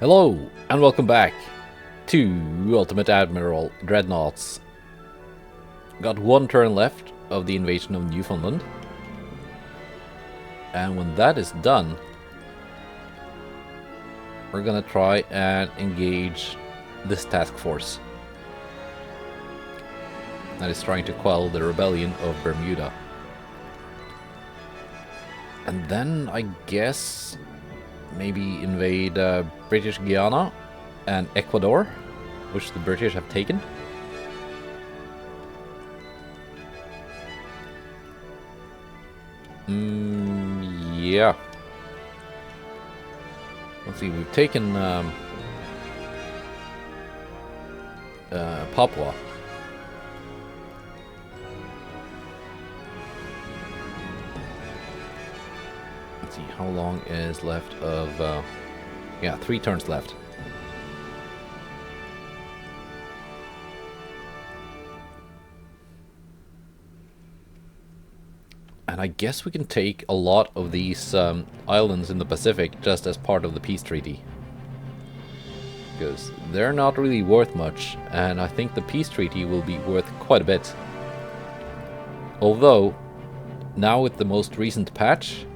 Hello, and welcome back to Ultimate Admiral Dreadnoughts. Got one turn left of the invasion of Newfoundland. And when that is done, we're gonna try and engage this task force that is trying to quell the rebellion of Bermuda. And then, I guess, maybe invade British Guiana and Ecuador, which the British have taken. Yeah. Let's see, we've taken Papua. Let's see, how long is left of... yeah, 3 turns left. And I guess we can take a lot of these islands in the Pacific just as part of the peace treaty. Because they're not really worth much, and I think the peace treaty will be worth quite a bit. Although, now with the most recent patch,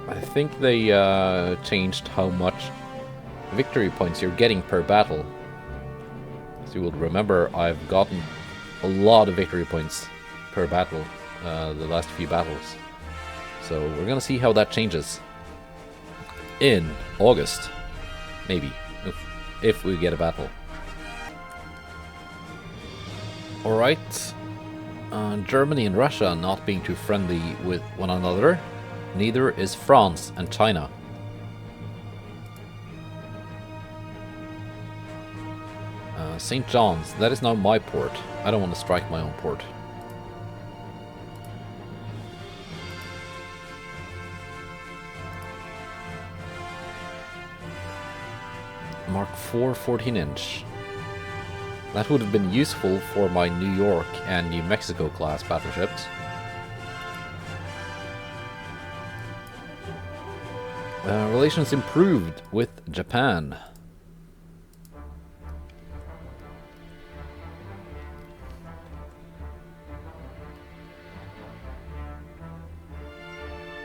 I think they changed how much victory points you're getting per battle. As you will remember, I've gotten a lot of victory points per battle the last few battles. So we're gonna see how that changes in August, maybe, if we get a battle. Alright, Germany and Russia not being too friendly with one another. Neither is France and China. St. John's, that is now my port. I don't want to strike my own port. Mark 4 14-inch. That would have been useful for my New York and New Mexico class battleships. Relations improved with Japan.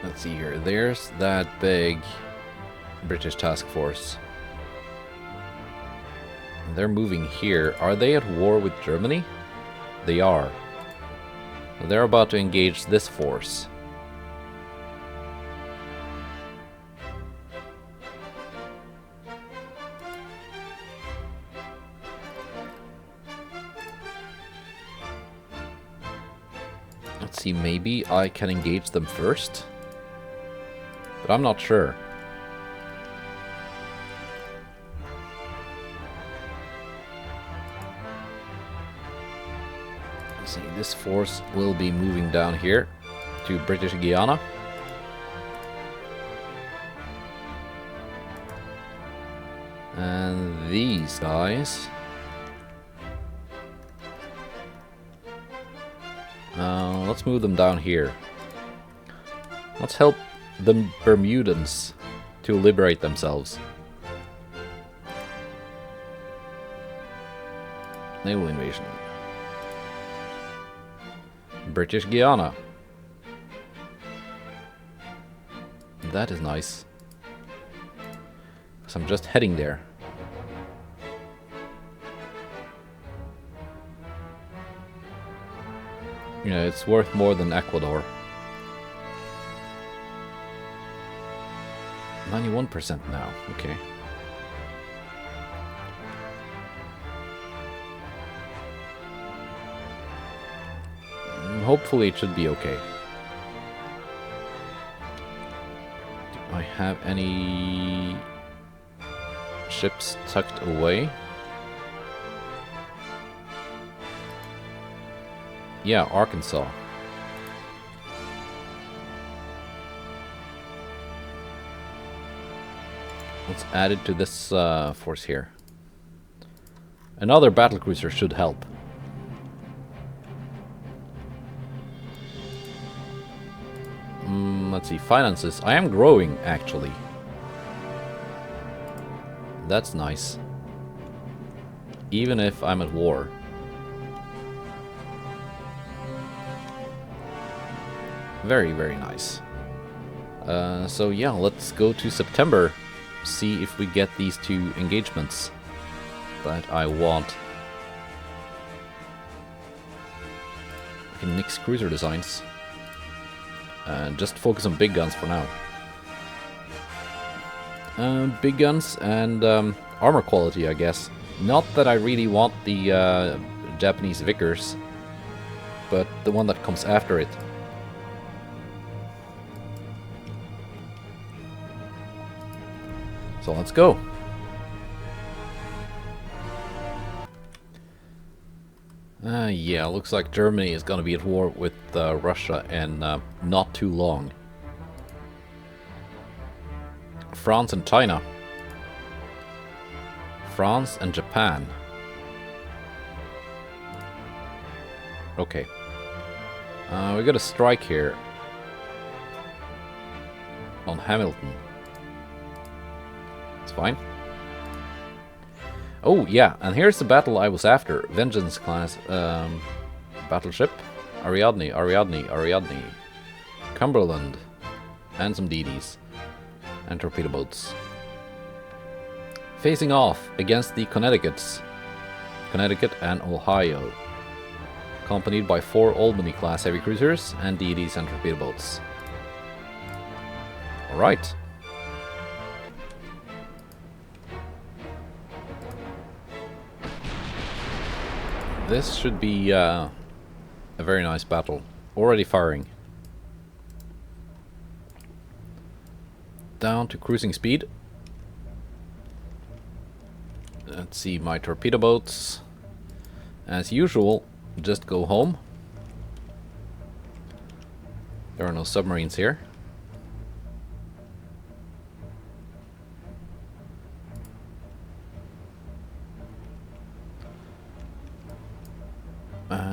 Let's see here. There's that big British task force. They're moving here. Are they at war with Germany? They are. They're about to engage this force. Let's see, maybe I can engage them first? But I'm not sure. Let's see, this force will be moving down here to British Guiana. And these guys... let's move them down here. Let's help the Bermudans to liberate themselves. Naval invasion. British Guiana. That is nice. So I'm just heading there. You know, it's worth more than Ecuador. 91% now, okay. Hopefully it should be okay. Do I have any ships tucked away? Yeah, Arkansas. Let's add it to this force here. Another battlecruiser should help. Let's see, finances. I am growing, actually. That's nice. Even if I'm at war. Very, very nice. So yeah, let's go to September. See if we get these 2 engagements that I want. We can nix cruiser designs. And just focus on big guns for now. Big guns and armor quality, I guess. Not that I really want the Japanese Vickers, but the one that comes after it. So let's go. Yeah, looks like Germany is gonna be at war with Russia in not too long. France and China. France and Japan. Okay. We got a strike here on Hamilton. It's fine. Oh yeah, and here's the battle I was after. Vengeance class battleship. Ariadne. Cumberland. And some DDs. And torpedo boats. Facing off against the Connecticut and Ohio. Accompanied by 4 Albany class heavy cruisers and DDs and torpedo boats. Alright. This should be a very nice battle. Already firing. Down to cruising speed. Let's see, my torpedo boats. As usual, just go home. There are no submarines here.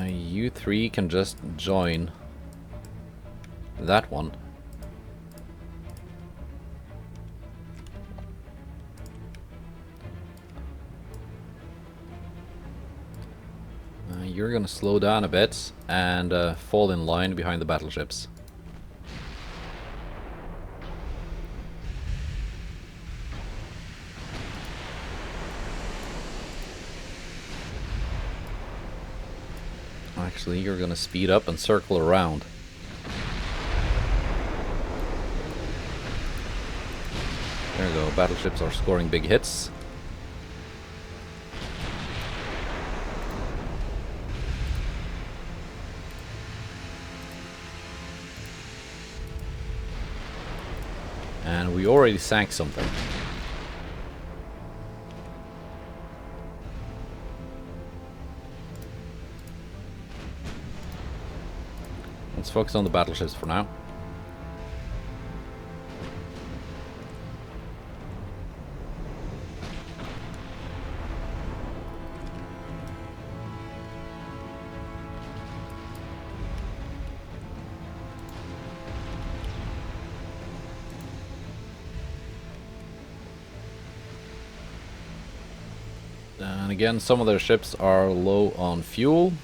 You 3 can just join that one. You're gonna slow down a bit and fall in line behind the battleships. Actually, you're gonna speed up and circle around. There we go, battleships are scoring big hits. And we already sank something. Let's focus on the battleships for now. And again, some of their ships are low on fuel.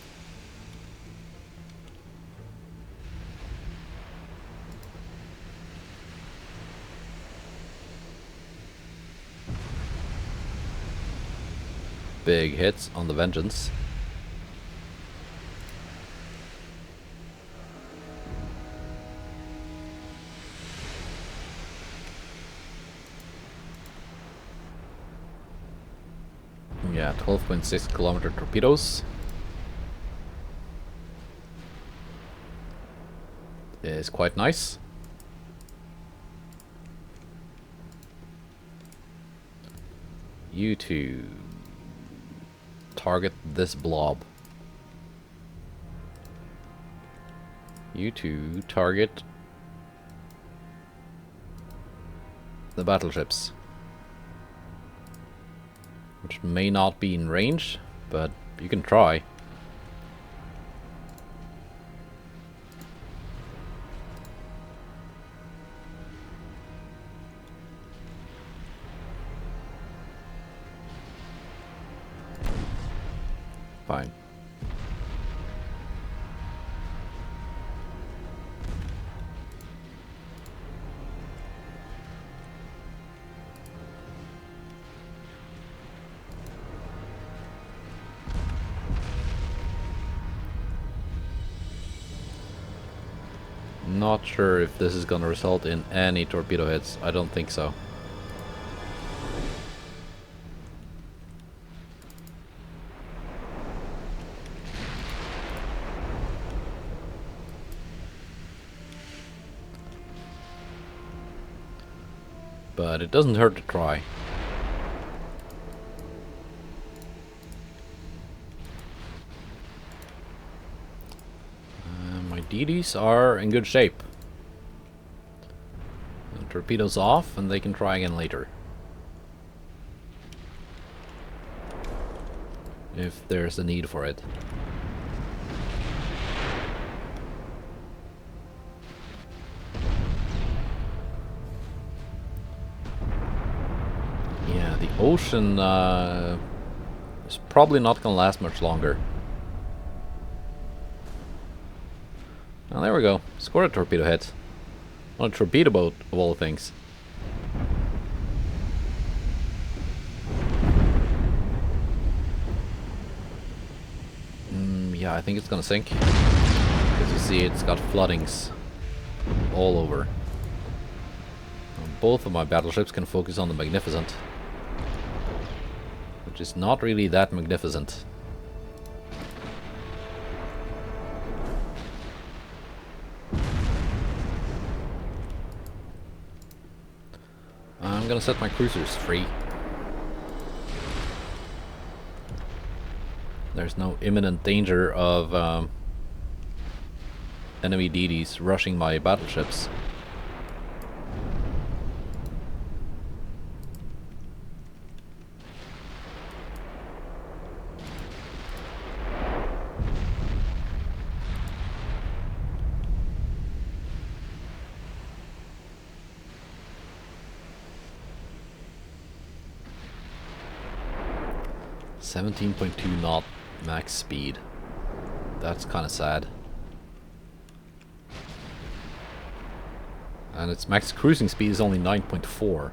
Big hits on the Vengeance. Yeah, 12.6 kilometer torpedoes. Is quite nice. You two target this blob. You two target the battleships, which may not be in range, but you can try. Fine. Not sure if this is gonna result in any torpedo hits. I don't think so. But it doesn't hurt to try. My DDs are in good shape. The torpedoes off and they can try again later. If there's a need for it. Yeah, the ocean is probably not gonna last much longer. Oh, there we go. Scored a torpedo hit. On a torpedo boat, of all things. Yeah, I think it's gonna sink. As you see, it's got floodings all over. Both of my battleships can focus on the Magnificent, which is not really that magnificent. I'm gonna set my cruisers free. There's no imminent danger of enemy DDs rushing my battleships. .2 knot max speed. That's kind of sad. And its max cruising speed is only 9.4.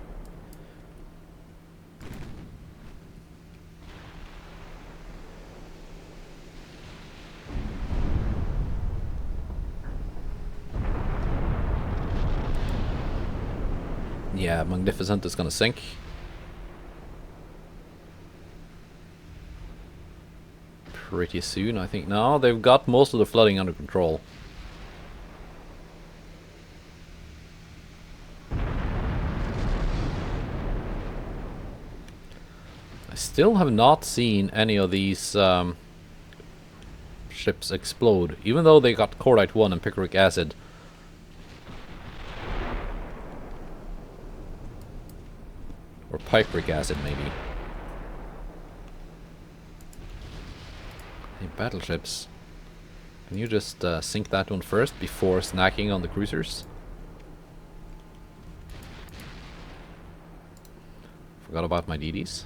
Yeah, Magnificent is gonna sink. Pretty soon, I think. No, they've got most of the flooding under control. I still have not seen any of these ships explode, even though they got cordite 1 and picric acid. Or picric acid, maybe. Hey, battleships. Can you just sink that one first before snacking on the cruisers? Forgot about my DDs.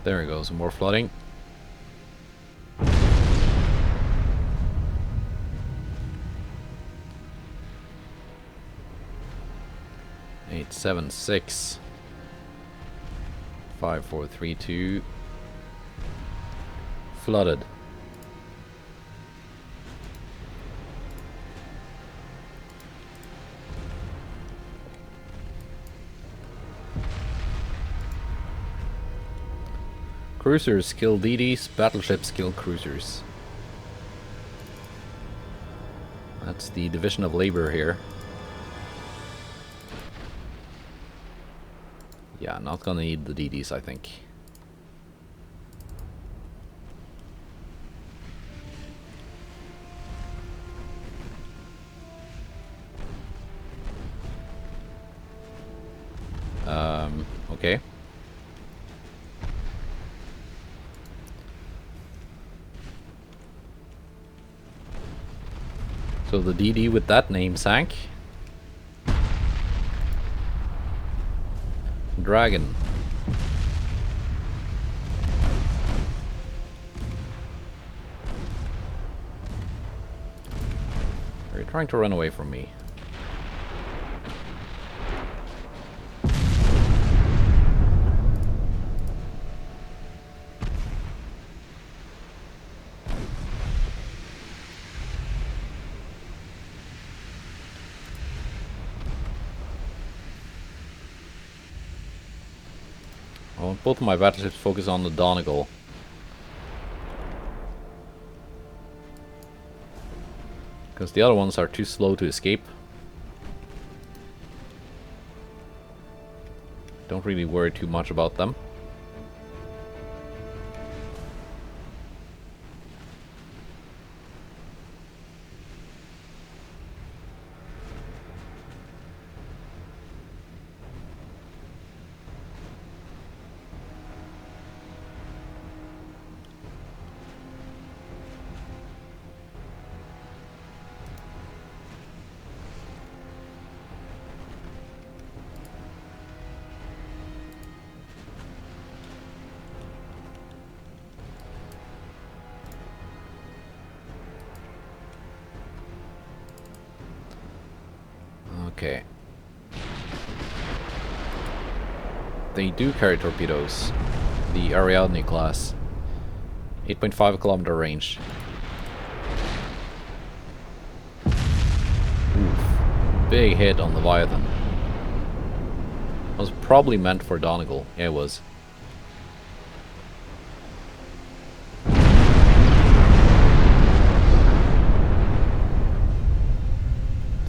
There it goes, more flooding. Eight, 7, 6, 5, 4, 3, 2. Flooded. Cruisers kill DDs, battleships kill cruisers. That's the division of labor here. Yeah, not gonna need the DDs, I think. Okay. So the DD with that name sank. Dragon. Are you trying to run away from me? I want both of my battleships focus on the Donegal. Because the other ones are too slow to escape. Don't really worry too much about them. Okay. They do carry torpedoes. The Ariadne class. 8.5 kilometer range. Oof. Big hit on Leviathan. Was probably meant for Donegal. Yeah, it was.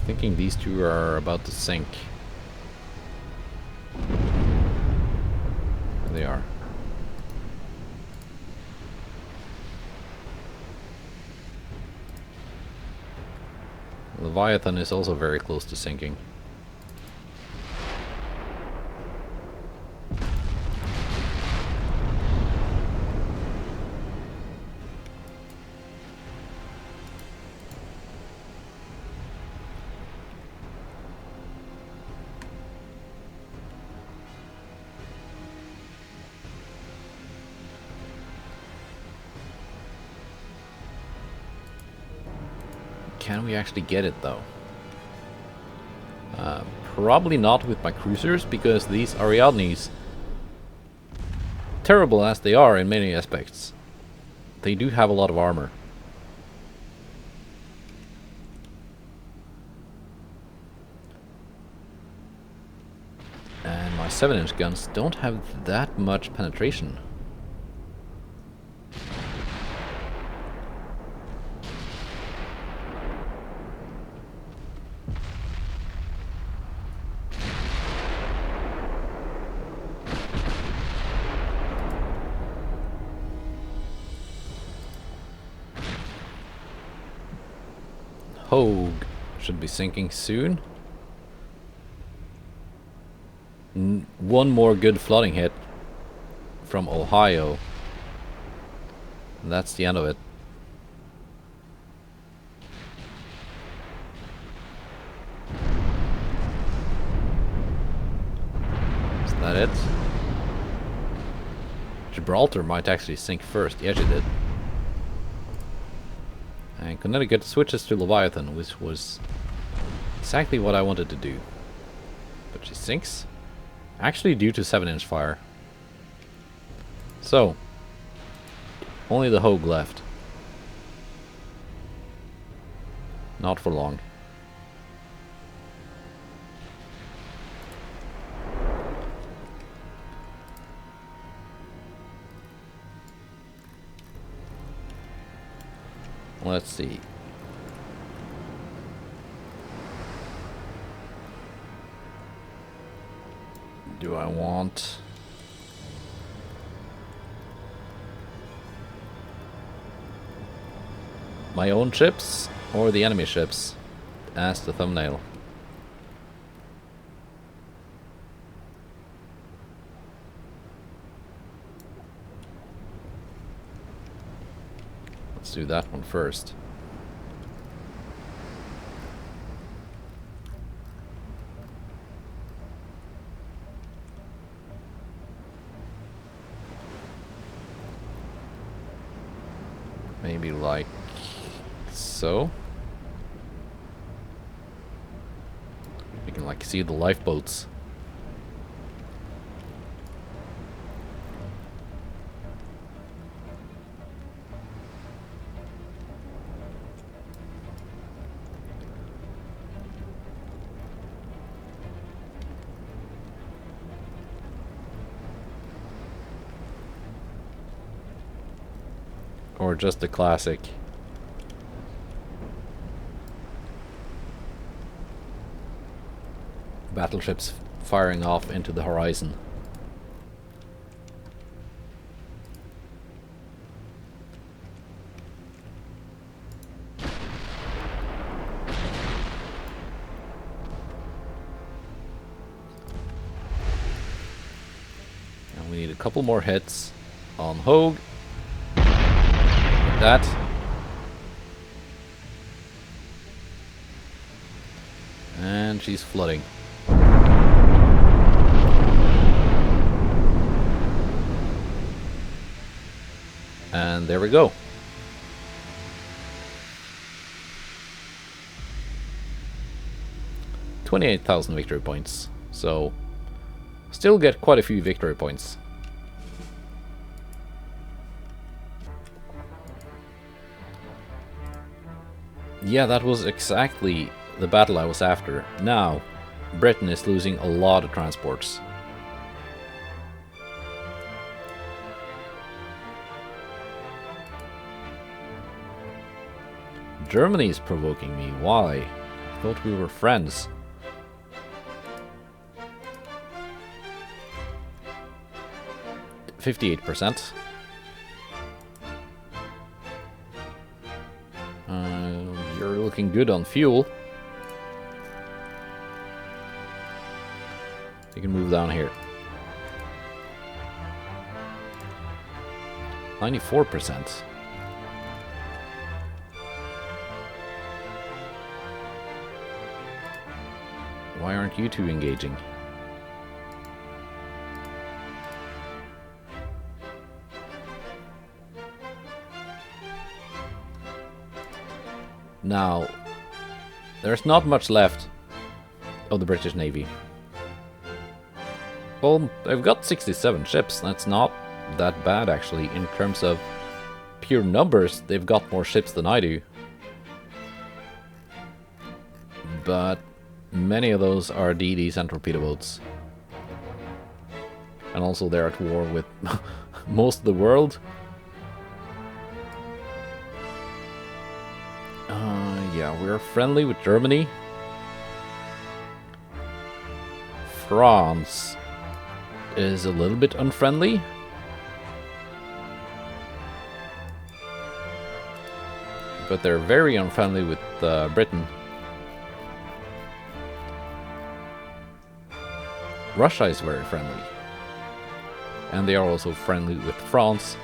Thinking these two are about to sink. There they are. Leviathan is also very close to sinking. Can we actually get it though? Probably not with my cruisers, because these Ariadnes, terrible as they are in many aspects, they do have a lot of armor. And my 7-inch guns don't have that much penetration. Hogue should be sinking soon. One more good flooding hit from Ohio. And that's the end of it. Is that it? Gibraltar might actually sink first. Yeah, she did. And Connecticut switches to Leviathan, which was exactly what I wanted to do. But she sinks. Actually due to 7-inch fire. So, only the Hogue left. Not for long. Let's see. Do I want my own ships or the enemy ships as the thumbnail? Let's do that one first. Maybe like so. You can like see the lifeboats. Or just the classic. Battleships firing off into the horizon. And we need a couple more hits on Hogue. That. And she's flooding. And there we go. $28,000 victory points. So still get quite a few victory points. Yeah, that was exactly the battle I was after. Now, Britain is losing a lot of transports. Germany is provoking me. Why? I thought we were friends. %58%. You're looking good on fuel. You can move down here. 94%. Why aren't you two engaging? Now, there's not much left of the British Navy. Well, they've got 67 ships. That's not that bad, actually. In terms of pure numbers, they've got more ships than I do. But many of those are DDs and torpedo boats. And also they're at war with most of the world. Yeah, we're friendly with Germany. France is a little bit unfriendly. But they're very unfriendly with Britain. Russia is very friendly. And they are also friendly with France.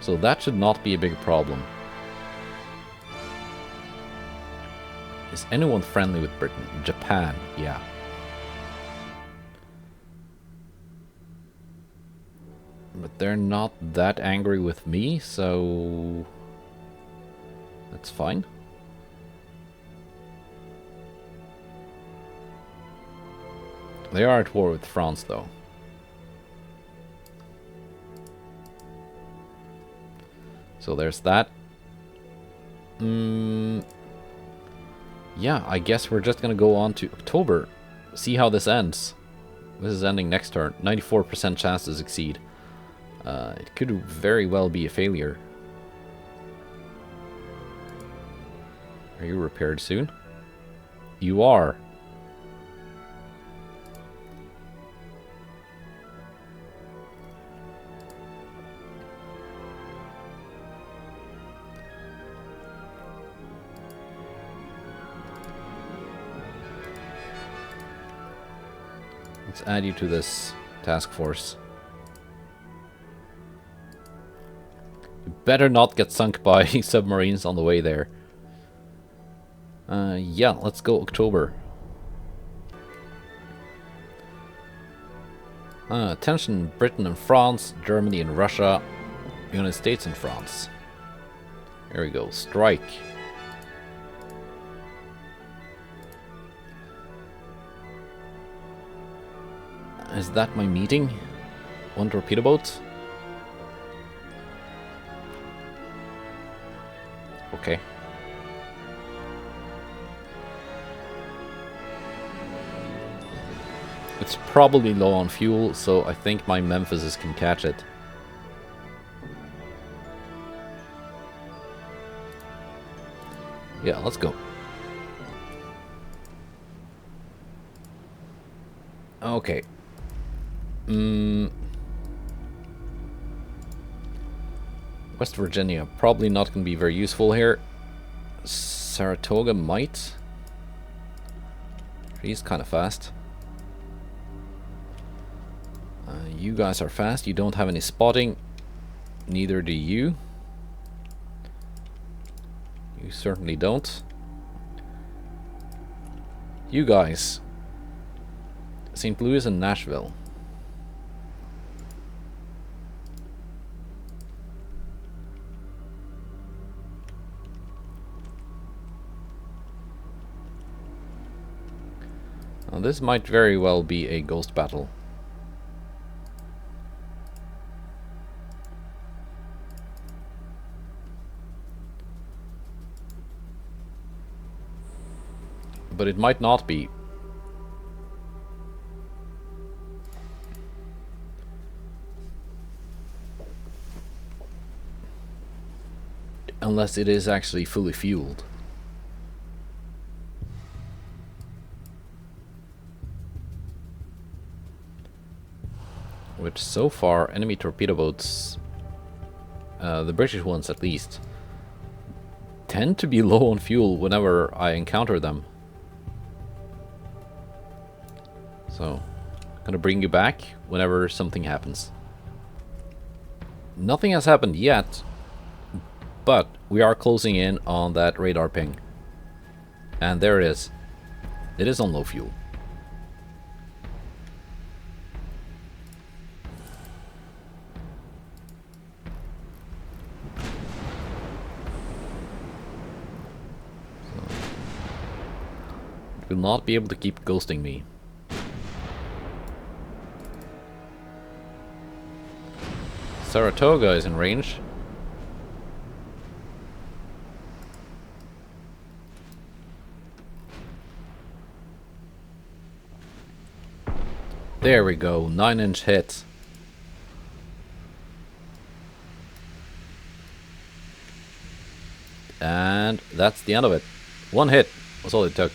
So that should not be a big problem. Is anyone friendly with Britain? Japan, yeah. But they're not that angry with me, so that's fine. They are at war with France, though. So there's that. Yeah, I guess we're just gonna go on to October. See how this ends. This is ending next turn. 94% chance to succeed. It could very well be a failure. Are you repaired soon? You are. Let's add you to this task force. You better not get sunk by submarines on the way there. Yeah, let's go October. Attention, Britain and France, Germany and Russia, United States and France. There we go. Strike. Is that my meeting? One torpedo boat? Okay. It's probably low on fuel, so I think my Memphises can catch it. Yeah, let's go. Okay. West Virginia, probably not going to be very useful here. Saratoga might. She's kind of fast. You guys are fast. You don't have any spotting. Neither do you. You certainly don't. You guys. St. Louis and Nashville. Now this might very well be a ghost battle. But it might not be. Unless it is actually fully fueled. Which so far, enemy torpedo boats, the British ones at least, tend to be low on fuel whenever I encounter them. So, I'm gonna bring you back whenever something happens. Nothing has happened yet, but we are closing in on that radar ping. And there it is. It is on low fuel. So, it will not be able to keep ghosting me. Saratoga is in range. There we go, 9-inch hit. And that's the end of it. One hit was all it took.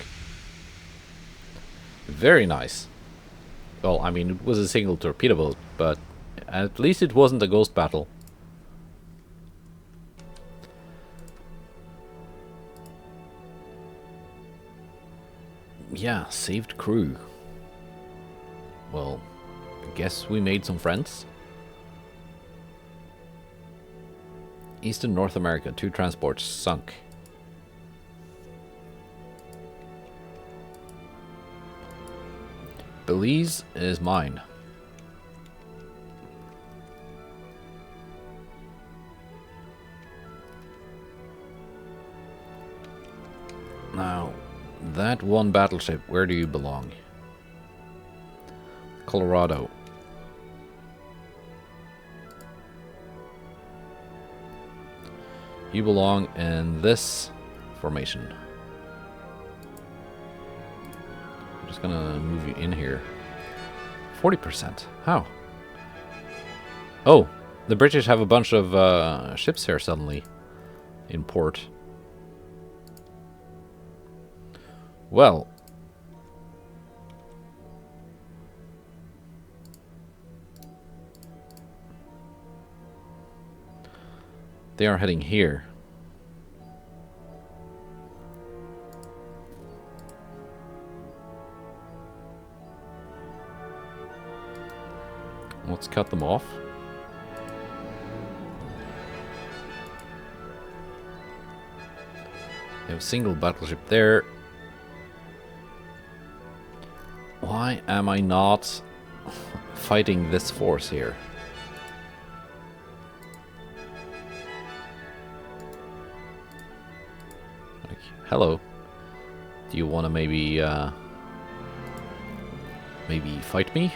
Very nice. Well, I mean, it was a single torpedo boat, but at least it wasn't a ghost battle. Yeah, saved crew. Well, I guess we made some friends. Eastern North America, 2 transports sunk. Belize is mine. Now, that one battleship, where do you belong? Colorado. You belong in this formation. I'm just gonna move you in here. 40%. How? Oh, the British have a bunch of ships here suddenly in port. Well, they are heading here. Let's cut them off. They have a single battleship there. Why am I not fighting this force here? hello. Do you want to maybe fight me?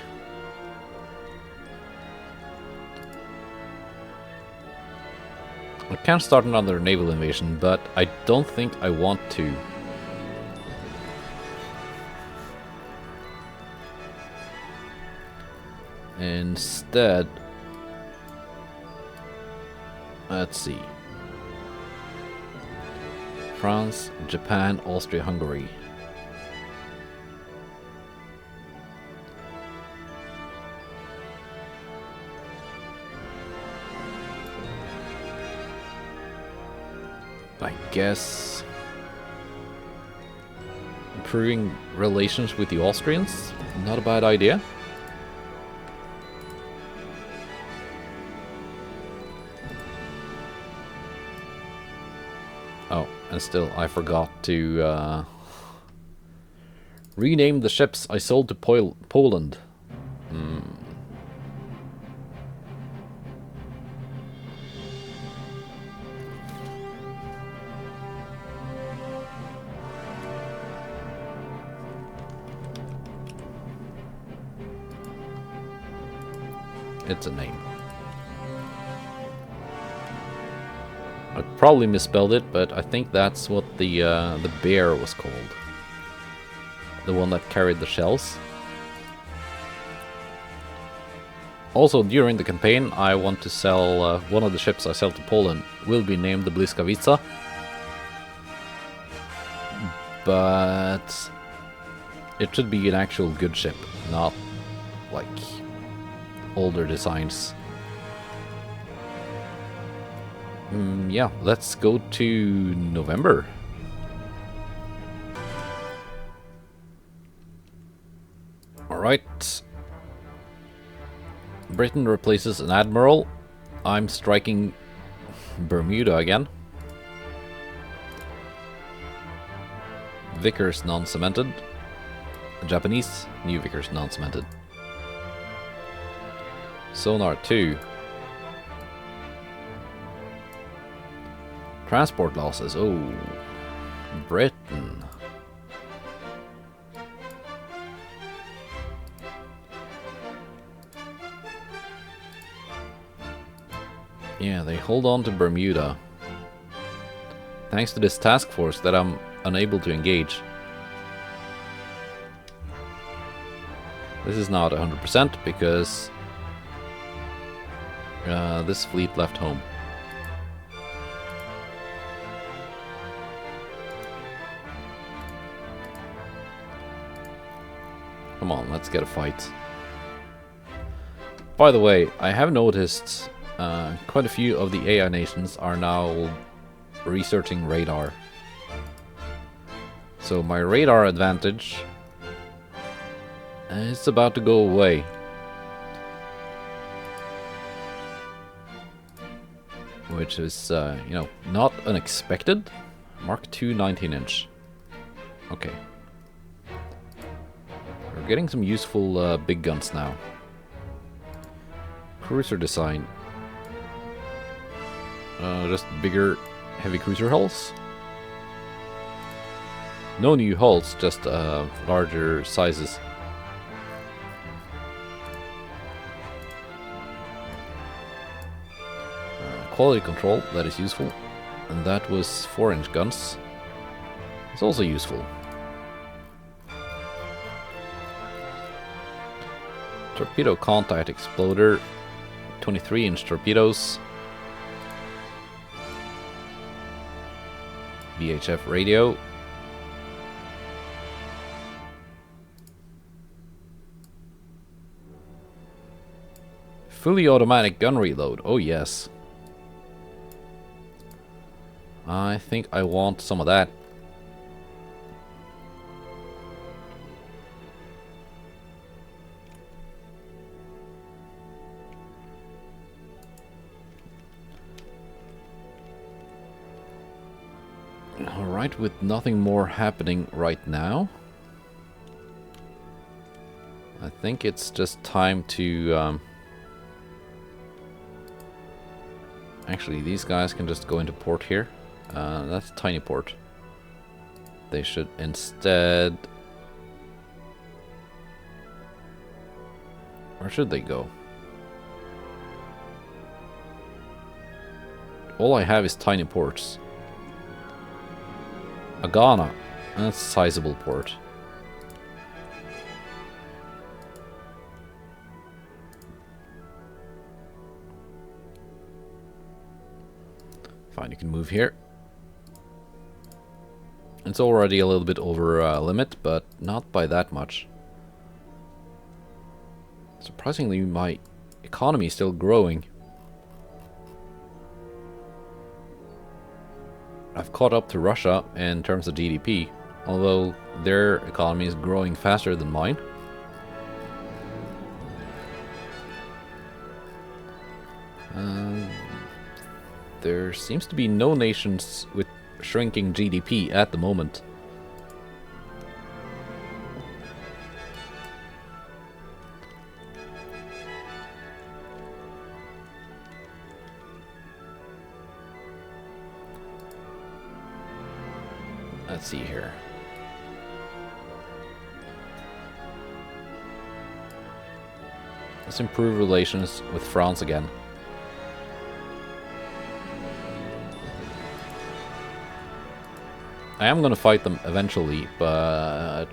I can start another naval invasion, but I don't think I want to. Instead, let's see. France, Japan, Austria, Hungary. I guess improving relations with the Austrians, not a bad idea. Oh, and still I forgot to rename the ships I sold to Poland. It's a name. I probably misspelled it, but I think that's what the bear was called. The one that carried the shells. Also, during the campaign, I want to sell one of the ships I sell to Poland will be named the Błyskawica. But it should be an actual good ship, not like older designs. Yeah, let's go to November. Alright. Britain replaces an admiral. I'm striking Bermuda again. Vickers non-cemented. Japanese, new Vickers non-cemented. Sonar 2. Transport losses. Oh, Britain. Yeah, they hold on to Bermuda. Thanks to this task force that I'm unable to engage. This is not 100% because this fleet left home. Come on, let's get a fight. By the way, I have noticed quite a few of the AI nations are now researching radar. So my radar advantage is about to go away. Which is, you know, not unexpected. Mark II 19-inch. Okay. We're getting some useful big guns now. Cruiser design. Just bigger heavy cruiser hulls. No new hulls, just larger sizes. Quality control, that is useful. And that was 4-inch guns. It's also useful. Torpedo contact exploder, 23-inch torpedoes. VHF radio. Fully automatic gun reload, oh yes. I think I want some of that. Alright, with nothing more happening right now, I think it's just time to... Actually, these guys can just go into port here. That's a tiny port. They should instead... Where should they go? All I have is tiny ports. Agana. That's a sizable port. Fine, you can move here. It's already a little bit over limit, but not by that much. Surprisingly, my economy is still growing. I've caught up to Russia in terms of GDP, although their economy is growing faster than mine. There seems to be no nations with shrinking GDP at the moment. Let's see here. Let's improve relations with France again. I am gonna fight them eventually, but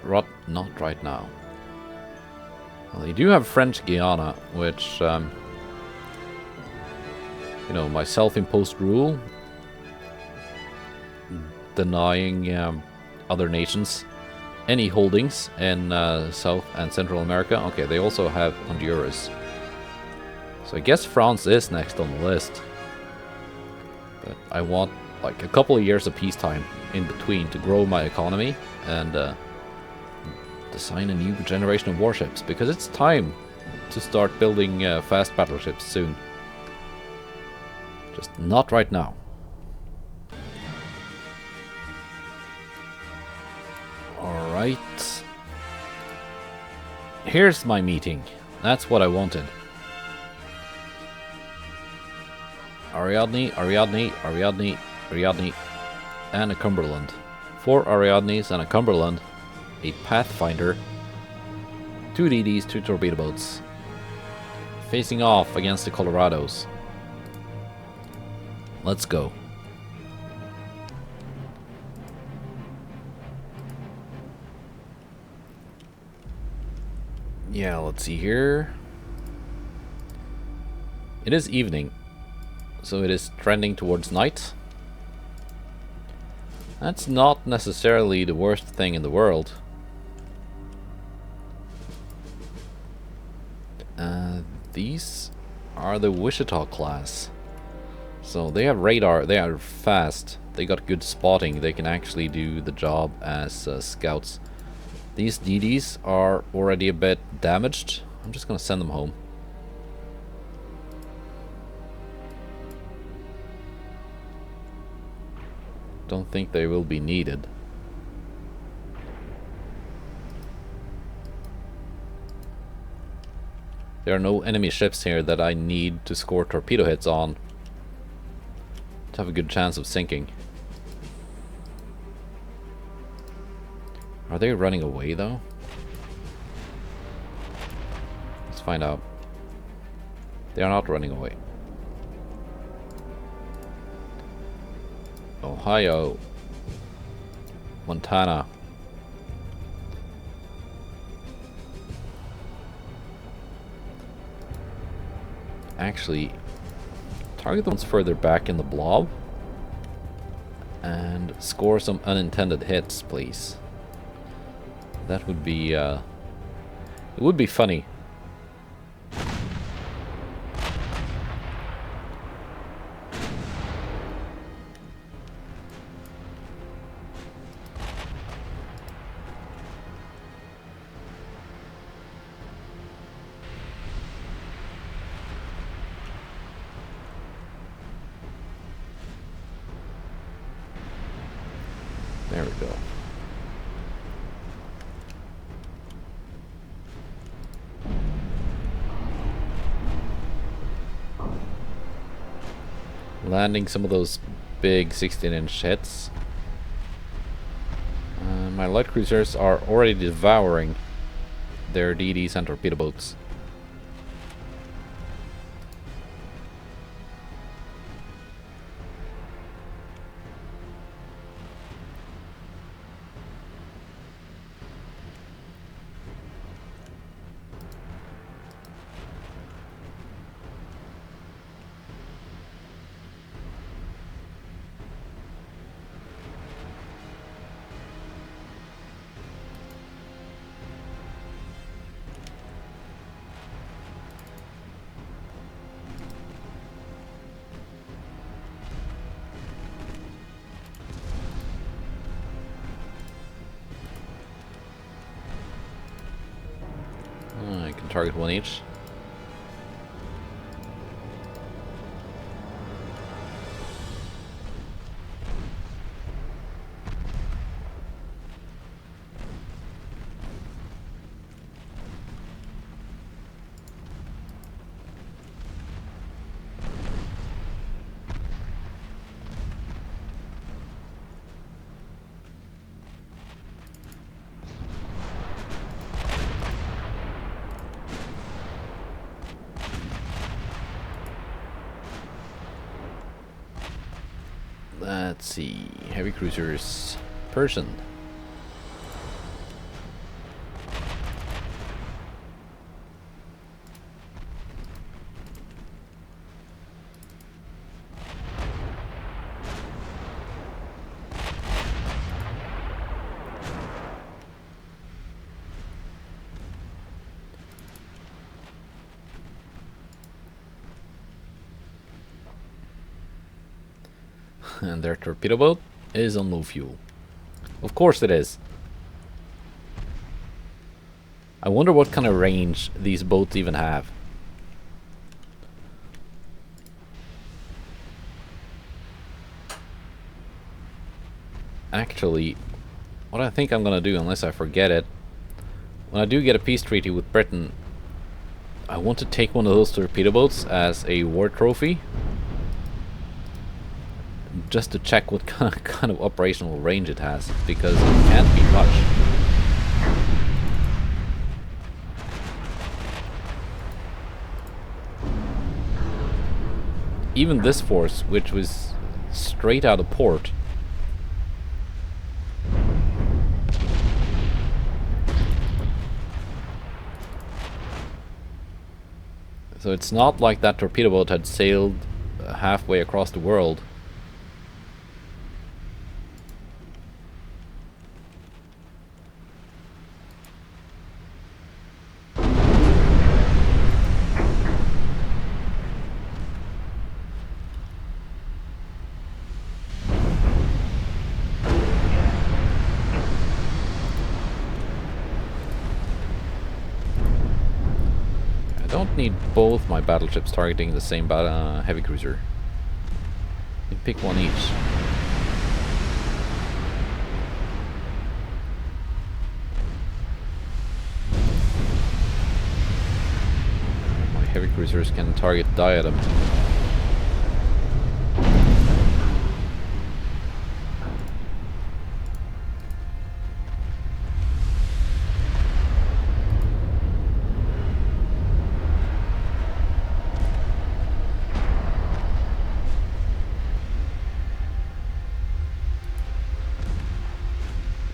not right now. Well, they do have French Guiana, which, you know, my self-imposed rule denying other nations any holdings in South and Central America. Okay, they also have Honduras. So I guess France is next on the list. But I want like a couple of years of peacetime in between to grow my economy and design a new generation of warships, because it's time to start building fast battleships soon. Just not right now. Alright. Here's my meeting. That's what I wanted. Ariadne, Ariadne, Ariadne, Ariadne, and a Cumberland. 4 Ariadnes and a Cumberland, a Pathfinder, 2 DDs, 2 torpedo boats, facing off against the Colorados. Let's go. Yeah, let's see here. It is evening, so it is trending towards night. That's not necessarily the worst thing in the world. These are the Wichita class. So they have radar, they are fast, they got good spotting, they can actually do the job as scouts. These DDs are already a bit damaged. I'm just gonna send them home. Don't think they will be needed. There are no enemy ships here that I need to score torpedo hits on to have a good chance of sinking. Are they running away though? Let's find out. They are not running away. Ohio, Montana. Actually, target the ones further back in the blob and score some unintended hits, please. That would be, it would be funny. There we go. Landing some of those big 16-inch hits. My light cruisers are already devouring their DDs and torpedo boats. I can target one each. Let's see. Heavy cruisers. Persian. And their torpedo boat is on low fuel. Of course it is. I wonder what kind of range these boats even have. Actually, what I think I'm gonna do, unless I forget it, when I do get a peace treaty with Britain, I want to take one of those torpedo boats as a war trophy. Just to check what kind of operational range it has, because it can't be much. Even this force, which was straight out of port, so it's not like that torpedo boat had sailed halfway across the world. Need both my battleships targeting the same heavy cruiser. You pick one each. My heavy cruisers can target Diadem.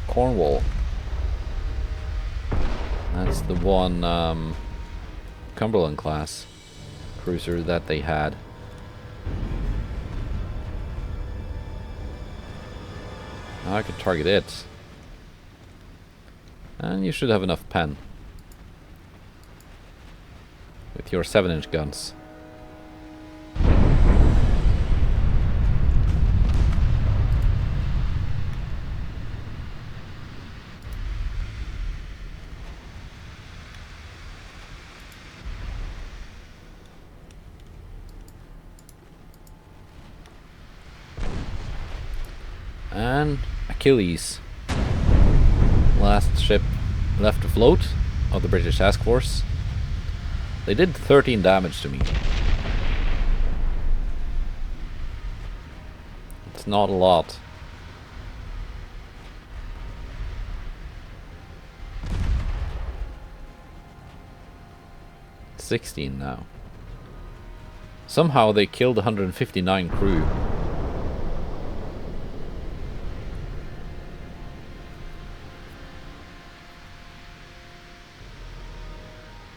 Cornwall. That's the one Cumberland class cruiser that they had. Now I can target it. And you should have enough pen with your 7-inch guns. And Achilles, last ship left afloat of the British task force. They did 13 damage to me. It's not a lot. 16 now. Somehow they killed 159 crew.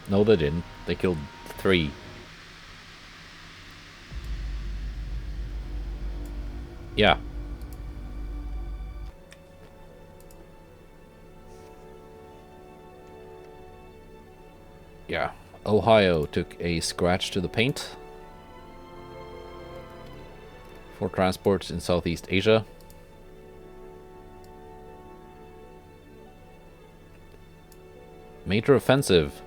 No, they didn't. They killed 3. Yeah. Yeah. Ohio took a scratch to the paint. 4 transports in Southeast Asia. Major offensive.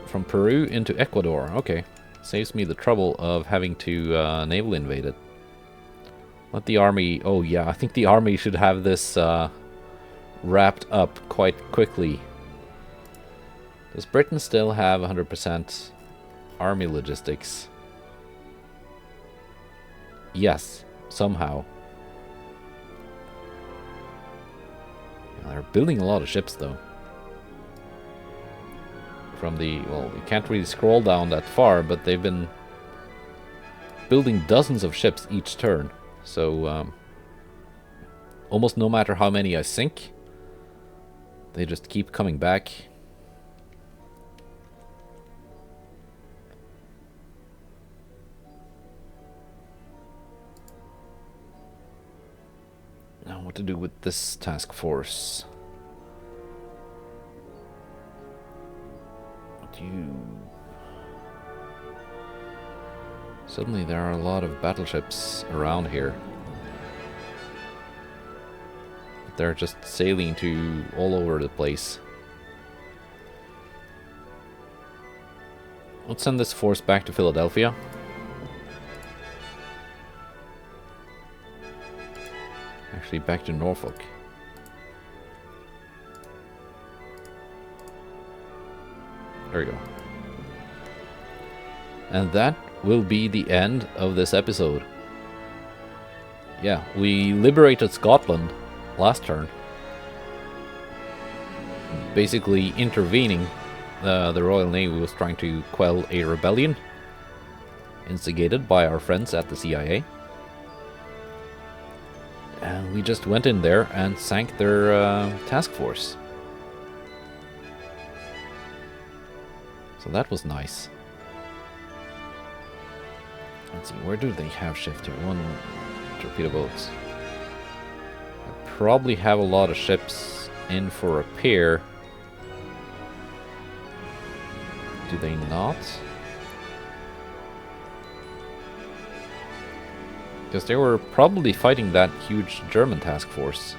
From Peru into Ecuador. Okay. Saves me the trouble of having to naval invade it. Let the army... Oh yeah, I think the army should have this wrapped up quite quickly. Does Britain still have 100% army logistics? Yes, somehow. Yeah, they're building a lot of ships though. From the... Well, we can't really scroll down that far, but they've been building dozens of ships each turn. So, almost no matter how many I sink, they just keep coming back. Now, what to do with this task force? Suddenly there are a lot of battleships around here. They're just sailing to all over the place. Let's send this force back to Philadelphia. Actually, back to Norfolk. There we go. And that will be the end of this episode. Yeah, we liberated Scotland last turn. Basically intervening. The Royal Navy was trying to quell a rebellion instigated by our friends at the CIA. And we just went in there and sank their task force. So that was nice. Let's see, where do they have shift here? 1 torpedo boats. I probably have a lot of ships in for repair. Do they not? Because they were probably fighting that huge German task force.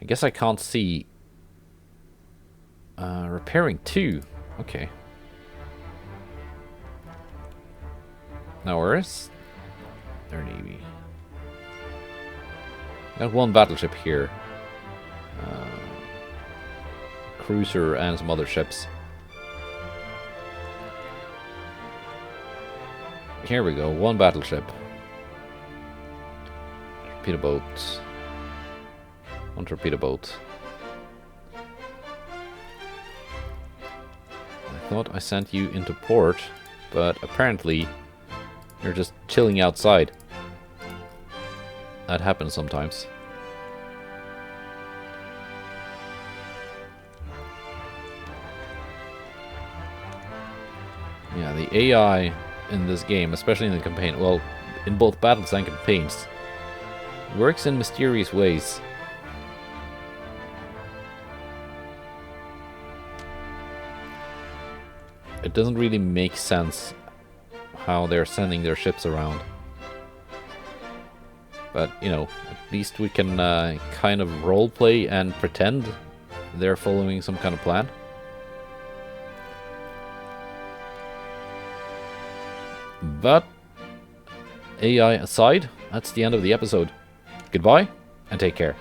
I guess I can't see. Repairing 2. Okay. Now where is their navy? Got 1 battleship here. Cruiser and some other ships. Here we go, 1 battleship. Torpedo boat. 1 torpedo boat. I thought I sent you into port, but apparently you're just chilling outside. That happens sometimes. Yeah, the AI in this game, especially in the campaign, well, in both battles and campaigns, works in mysterious ways. It doesn't really make sense how they're sending their ships around. But, you know, at least we can kind of roleplay and pretend they're following some kind of plan. But, AI aside, that's the end of the episode. Goodbye, and take care.